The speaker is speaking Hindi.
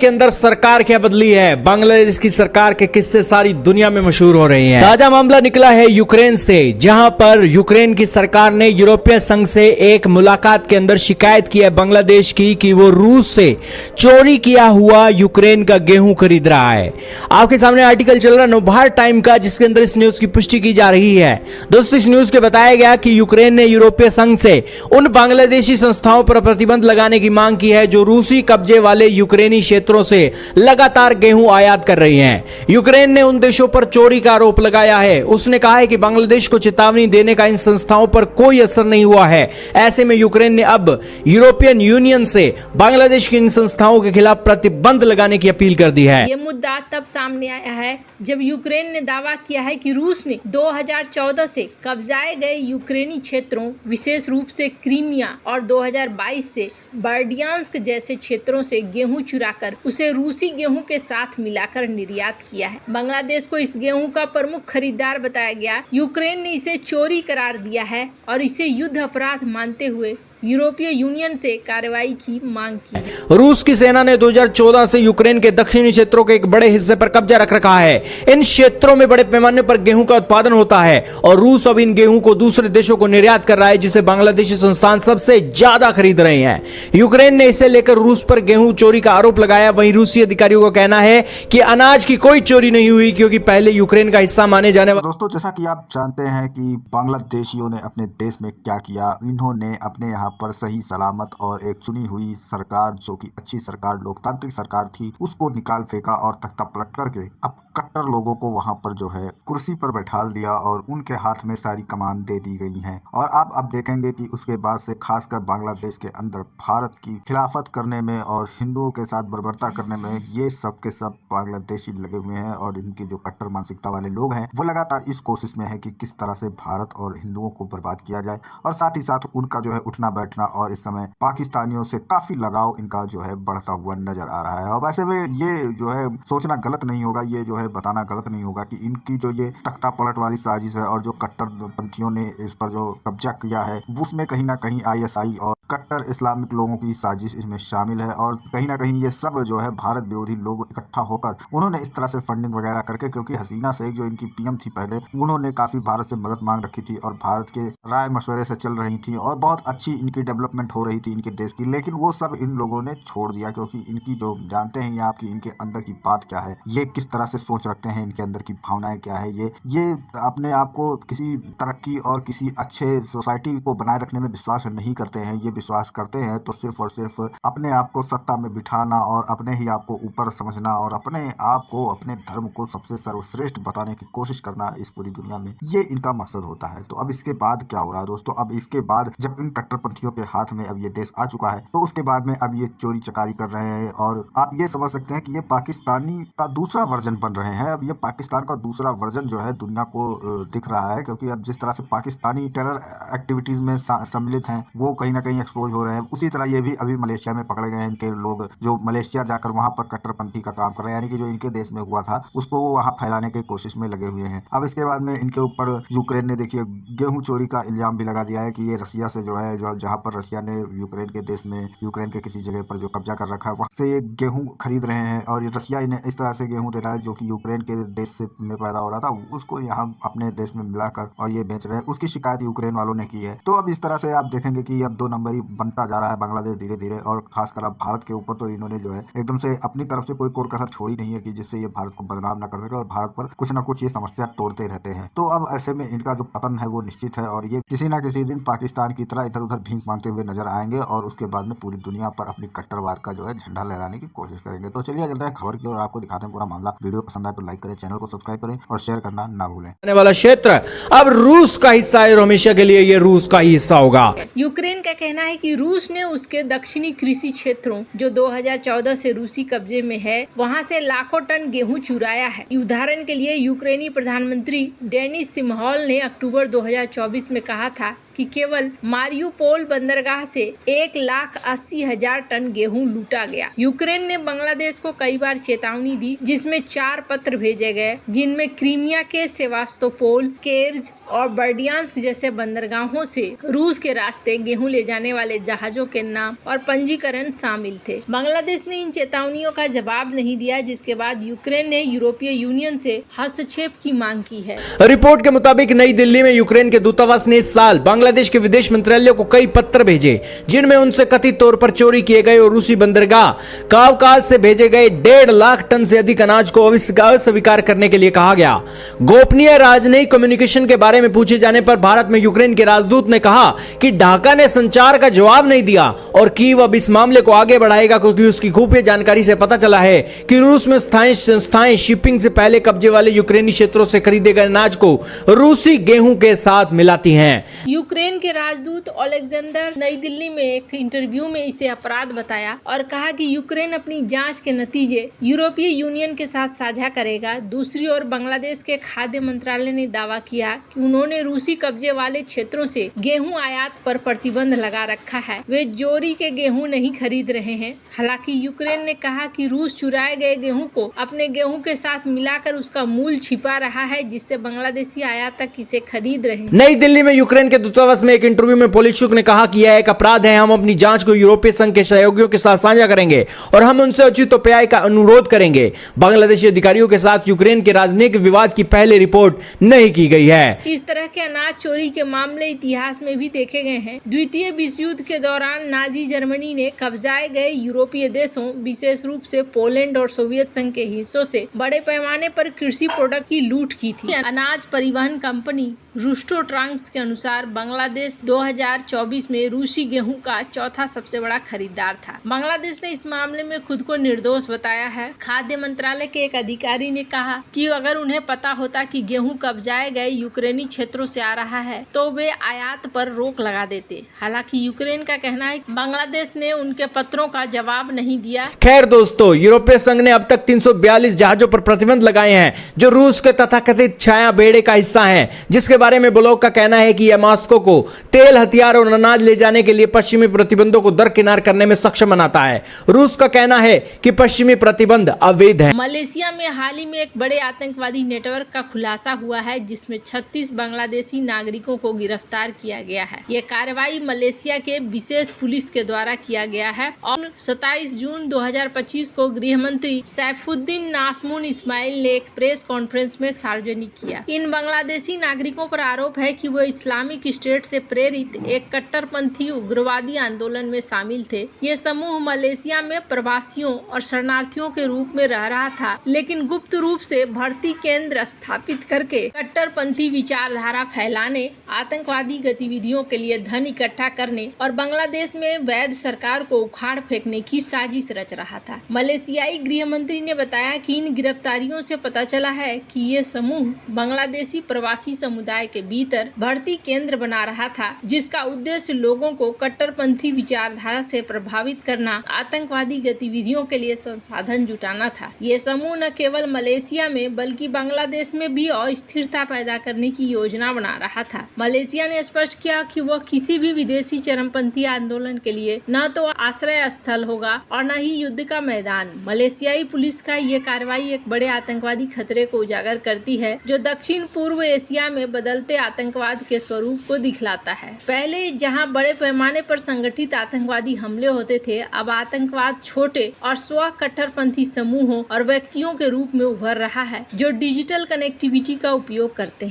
के अंदर सरकार क्या बदली है, बांग्लादेश की सरकार के किस्से सारी दुनिया में मशहूर हो रहे हैं। ताजा मामला निकला है यूक्रेन से, जहां पर यूक्रेन की सरकार ने यूरोपीय संघ से एक मुलाकात के अंदर शिकायत की है बांग्लादेश की कि वो रूस से चोरी किया हुआ यूक्रेन का गेहूं खरीद रहा है। आपके सामने आर्टिकल चल रहा है नवभारत टाइम का, जिसके अंदर इस न्यूज की पुष्टि की जा रही है। दोस्तों, इस न्यूज के बताया गया कि यूक्रेन ने यूरोपीय संघ से उन बांग्लादेशी संस्थाओं पर प्रतिबंध लगाने की मांग की है जो रूसी कब्जे वाले यूक्रेनी क्षेत्रों से लगातार गेहूं आयात कर रही हैं। यूक्रेन ने उन देशों पर चोरी का आरोप लगाया है। उसने कहा है कि बांग्लादेश को चेतावनी देने का इन संस्थाओं पर कोई असर नहीं हुआ है। ऐसे में यूक्रेन ने अब यूरोपियन यूनियन से बांग्लादेश की इन संस्थाओं के खिलाफ प्रतिबंध लगाने की अपील कर दी है। ये मुद्दा तब सामने आया है जब यूक्रेन ने दावा किया है कि रूस ने 2014 से कब्जाए गए यूक्रेनी क्षेत्रों, विशेष रूप से क्रीमिया, और 2022 से बर्डियांस्क जैसे क्षेत्रों से गेहूं चुराकर उसे रूसी गेहूं के साथ मिलाकर निर्यात किया है। बांग्लादेश को इस गेहूं का प्रमुख खरीदार बताया गया। यूक्रेन ने इसे चोरी करार दिया है और इसे युद्ध अपराध मानते हुए यूरोपीय यूनियन से कार्रवाई की मांग की। रूस की सेना ने 2014 से यूक्रेन के दक्षिणी क्षेत्रों के एक बड़े हिस्से पर कब्जा रख रखा है। इन क्षेत्रों में बड़े पैमाने पर गेहूं का उत्पादन होता है और रूस अब इन गेहूं को दूसरे देशों को निर्यात कर रहा है, जिसे बांग्लादेशी संस्थान सबसे ज्यादा खरीद रहे हैं। यूक्रेन ने इसे लेकर रूस पर गेहूं चोरी का आरोप लगाया। वहीं रूसी अधिकारियों का कहना है कि अनाज की कोई चोरी नहीं हुई, क्योंकि पहले यूक्रेन का हिस्सा माने जाने वाले। दोस्तों, जैसा कि आप जानते हैं कि बांग्लादेशियों ने अपने देश में क्या किया, इन्होंने अपने यहाँ पर सही सलामत और एक चुनी हुई सरकार, जो कि अच्छी सरकार, लोकतांत्रिक सरकार थी, उसको निकाल फेंका और तख्ता पलट करके अब कट्टर लोगों को वहां पर जो है कुर्सी पर बैठाल दिया और उनके हाथ में सारी कमान दे दी गई हैं। और आप अब देखेंगे कि उसके बाद से खासकर बांग्लादेश के अंदर भारत की खिलाफत करने में और हिंदुओं के साथ बर्बरता करने में ये सब के सब बांग्लादेशी लगे हुए हैं। और इनकी जो कट्टर मानसिकता वाले लोग हैं वो लगातार इस कोशिश में है कि किस तरह से भारत और हिंदुओं को बर्बाद किया जाए। और साथ ही साथ उनका जो है उठना बैठना और इस समय पाकिस्तानियों से काफी लगाव इनका जो है बढ़ता हुआ नजर आ रहा है। और वैसे में ये जो है सोचना गलत नहीं होगा, ये जो है बताना गलत नहीं होगा कि इनकी जो ये तख्ता पलट वाली साजिश है और जो कट्टरपंथियों ने इस पर जो कब्जा किया है, उसमें कहीं ना कहीं ISI और कट्टर इस्लामिक लोगों की साजिश इसमें शामिल है। और कहीं ना कहीं ये सब जो है भारत विरोधी लोग इकट्ठा होकर उन्होंने इस तरह से फंडिंग वगैरह करके, क्योंकि हसीना शेख जो इनकी PM थी पहले, उन्होंने काफी भारत से मदद मांग रखी थी और भारत के राय मशवरे से चल रही थी और बहुत अच्छी इनकी डेवलपमेंट हो रही थी इनके देश की। लेकिन वो सब इन लोगों ने छोड़ दिया, क्योंकि इनकी जो जानते हैं ये आपकी इनके अंदर की बात क्या है, ये किस तरह से सोच रखते हैं, इनके अंदर की भावनाएं क्या है, ये अपने आप को किसी तरक्की और किसी अच्छे सोसाइटी को बनाए रखने में विश्वास नहीं करते हैं। ये विश्वास करते हैं तो सिर्फ और सिर्फ अपने आप को सत्ता में बिठाना और अपने ही आप को ऊपर समझना और अपने आप को, अपने धर्म को सबसे सर्वश्रेष्ठ बताने की कोशिश करना इस पूरी दुनिया में, ये इनका मकसद होता है। तो अब इसके बाद क्या हो रहा है दोस्तों, अब इसके बाद जब इन कट्टरपंथियों के हाथ में अब ये देश आ चुका है तो उसके बाद में अब ये चोरी चकारी कर रहे हैं। और आप ये समझ सकते हैं कि ये पाकिस्तानी का दूसरा वर्जन बन रहे हैं। अब ये पाकिस्तान का दूसरा वर्जन जो है दुनिया को दिख रहा है, क्योंकि अब जिस तरह से पाकिस्तानी टेरर एक्टिविटीज में सम्मिलित हैं वो कहीं ना कहीं एक्सपोज हो रहे हैं, उसी तरह ये भी अभी मलेशिया में पकड़े गए हैं इनके लोग, जो मलेशिया जाकर वहां पर कट्टरपंथी का काम कर रहे हैं, यानी कि जो इनके देश में हुआ था उसको वो वहां फैलाने की कोशिश में लगे हुए हैं। अब इसके बाद में इनके ऊपर यूक्रेन ने देखिए गेहूं चोरी का इल्जाम भी लगा दिया है कि ये रसिया से जो है, जो जहां पर रसिया ने यूक्रेन के देश में, यूक्रेन के किसी जगह पर जो कब्जा कर रखा है वहां से ये गेहूं खरीद रहे हैं और ये रसिया इन्हें इस तरह से गेहूं दे रहा है जो कि यूक्रेन के देश से में पैदा हो रहा था, उसको यहाँ अपने देश में मिलाकर और ये बेच रहे हैं। उसकी शिकायत यूक्रेन वालों ने की है। तो अब इस तरह से आप देखेंगे कि अब 2 नंबरी बनता जा रहा है बांग्लादेश धीरे धीरे। और खासकर अब भारत के ऊपर तो इन्होंने जो है एकदम से अपनी तरफ से कोई कोर कसर छोड़ी नहीं है कि जिससे ये भारत को बदनाम न कर सके और भारत पर कुछ ना कुछ ये समस्या तोड़ते रहते हैं। तो अब ऐसे में इनका जो पतन है वो निश्चित है और ये किसी ना किसी दिन पाकिस्तान की तरह इधर उधर भीख मांगते हुए नजर आएंगे और उसके बाद में पूरी दुनिया पर अपनी कट्टरवाद का जो है झंडा लहराने की कोशिश करेंगे। तो चलिए चलते हैं खबर की और आपको दिखाते हैं पूरा मामला। वीडियो पसंद आए तो लाइक करें, चैनल को सब्सक्राइब करें और शेयर करना ना भूलें। आने वाला क्षेत्र अब रूस का हिस्सा है और हमेशा के लिए ये रूस का ही हिस्सा होगा। यूक्रेन का कहना है कि रूस ने उसके दक्षिणी कृषि क्षेत्रों, जो 2014 से रूसी कब्जे में है, वहां से लाखों टन गेहूं चुराया है। उदाहरण के लिए यूक्रेनी प्रधानमंत्री डेनिस सिमहॉल ने अक्टूबर 2024 में कहा था कि केवल मारियुपोल बंदरगाह से 1,80,000 टन गेहूं लूटा गया। यूक्रेन ने बांग्लादेश को कई बार चेतावनी दी, जिसमें 4 पत्र भेजे गए, जिनमें क्रीमिया के सेवास्तोपोल, केर्ज और बर्डियांस्क जैसे बंदरगाहों से रूस के रास्ते गेहूं ले जाने वाले जहाजों के नाम और पंजीकरण शामिल थे। बांग्लादेश ने इन चेतावनियों का जवाब नहीं दिया, जिसके बाद यूक्रेन ने यूरोपीय यूनियन से हस्तक्षेप की मांग की है। रिपोर्ट के मुताबिक नई दिल्ली में यूक्रेन के दूतावास ने इस साल बांग्लादेश के विदेश मंत्रालय को कई पत्र भेजे, जिनमें उनसे कथित तौर पर चोरी किए गए और रूसी बंदरगाह कावकाज से भेजे गए 1.5 लाख टन से अधिक अनाज को अस्वीकार करने के लिए कहा गया। गोपनीय राजनयिक कम्युनिकेशन के बारे में पूछे जाने पर भारत में यूक्रेन के राजदूत ने कहा कि ढाका ने संचार का जवाब नहीं दिया और कीव अब इस मामले को आगे बढ़ाएगा, क्योंकि उसकी खुफिया जानकारी से पता चला है कि रूस में स्थानीय संस्थाएं शिपिंग से पहले कब्जे वाले यूक्रेनी क्षेत्रों से खरीदे गए अनाज को रूसी गेहूं के साथ मिलाती हैं। यूक्रेन के राजदूत ओलेक्जेंडर नई दिल्ली में एक इंटरव्यू में इसे अपराध बताया और कहा कि यूक्रेन अपनी जांच के नतीजे यूरोपीय यूनियन के साथ साझा करेगा। दूसरी ओर बांग्लादेश के खाद्य मंत्रालय ने दावा किया कि उन्होंने रूसी कब्जे वाले क्षेत्रों से गेहूं आयात पर प्रतिबंध लगा रखा है। वे चोरी के गेहूं नहीं खरीद रहे हैं। हालांकि यूक्रेन ने कहा कि रूस चुराए गए गेहूं को अपने गेहूं के साथ मिलाकर उसका मूल्य छिपा रहा है, जिससे बांग्लादेशी आयातक इसे खरीद रहे हैं। नई दिल्ली में यूक्रेन के दूतावास में एक इंटरव्यू में पोलिशुक ने कहा कि यह एक अपराध है। हम अपनी जांच को यूरोपीय संघ के सहयोगियों के साथ साझा करेंगे और हम उनसे उचित उपाय का अनुरोध करेंगे। बांग्लादेशी अधिकारियों के साथ यूक्रेन के राजनीतिक विवाद की पहले रिपोर्ट नहीं की गई है। इस तरह के अनाज चोरी के मामले इतिहास में भी देखे गए हैं। द्वितीय विश्व युद्ध के दौरान नाजी जर्मनी ने कब्जाए गए यूरोपीय देशों, विशेष रूप से पोलैंड और सोवियत संघ के हिस्सों से बड़े पैमाने पर कृषि प्रोडक्ट की लूट की थी। अनाज परिवहन कंपनी रुस्टोट्रांस के अनुसार बांग्लादेश 2024 में रूसी गेहूं का चौथा सबसे बड़ा खरीदार था। बांग्लादेश ने इस मामले में खुद को निर्दोष बताया है। खाद्य मंत्रालय के एक अधिकारी ने कहा कि अगर उन्हें पता होता कि गेहूं कब्जाए गए यूक्रेनी क्षेत्रों से आ रहा है तो वे आयात पर रोक लगा देते। हालांकि यूक्रेन का कहना है कि बांग्लादेश ने उनके पत्रों का जवाब नहीं दिया। खैर दोस्तों, यूरोपीय संघ ने अब तक 342 जहाजों पर प्रतिबंध लगाए हैं जो रूस के तथाकथित छाया बेड़े का हिस्सा हैं, जिसके बारे में ब्लॉक का कहना है कि यह मॉस्को को तेल, हथियार और अनाज ले जाने के लिए पश्चिमी प्रतिबंधों को दरकिनार करने में सक्षम बनाता है। रूस का कहना है कि पश्चिमी प्रतिबंध अवैध है। मलेशिया में हाल ही में एक बड़े आतंकवादी नेटवर्क का खुलासा हुआ है, जिसमें 36 बांग्लादेशी नागरिकों को गिरफ्तार किया गया है। यह कार्रवाई मलेशिया के विशेष पुलिस के द्वारा किया गया है और 27 जून 2025 को गृह मंत्री सैफुद्दीन नासमुन इस्माइल ने एक प्रेस कॉन्फ्रेंस में सार्वजनिक किया। इन बांग्लादेशी नागरिकों पर आरोप है कि वो इस्लामिक स्टेट से प्रेरित एक कट्टरपंथी उग्रवादी आंदोलन में शामिल थे। ये समूह मलेशिया में प्रवासियों और शरणार्थियों के रूप में रह रहा था, लेकिन गुप्त रूप से भर्ती केंद्र स्थापित करके कट्टरपंथी विचारधारा फैलाने, आतंकवादी गतिविधियों के लिए धन इकट्ठा करने और बांग्लादेश में वैध सरकार को उखाड़ फेंकने की साजिश रच रहा था। मलेशियाई गृह मंत्री ने बताया कि इन गिरफ्तारियों से पता चला है कि ये समूह बांग्लादेशी प्रवासी समुदाय के भीतर भर्ती केंद्र बना रहा था, जिसका उद्देश्य लोगों को कट्टरपंथी विचारधारा से प्रभावित करना, आतंकवादी गतिविधियों के लिए संसाधन जुटाना था। ये समूह न केवल मलेशिया में बल्कि बांग्लादेश में भी अस्थिरता पैदा करने की योजना बना रहा था। मलेशिया ने स्पष्ट किया कि वह किसी भी विदेशी चरमपंथी आंदोलन के लिए न तो आश्रय स्थल होगा और न ही युद्ध का मैदान। मलेशियाई पुलिस का ये कार्रवाई एक बड़े आतंकवादी खतरे को उजागर करती है, जो दक्षिण पूर्व एशिया में बदलते आतंकवाद के स्वरूप को दिखलाता है। पहले जहां बड़े पैमाने पर संगठित आतंकवादी हमले होते थे, अब आतंकवाद छोटे और स्व कट्टरपंथी समूहों और व्यक्तियों के रूप में उभर रहा है, जो डिजिटल कनेक्टिविटी का उपयोग करते हैं।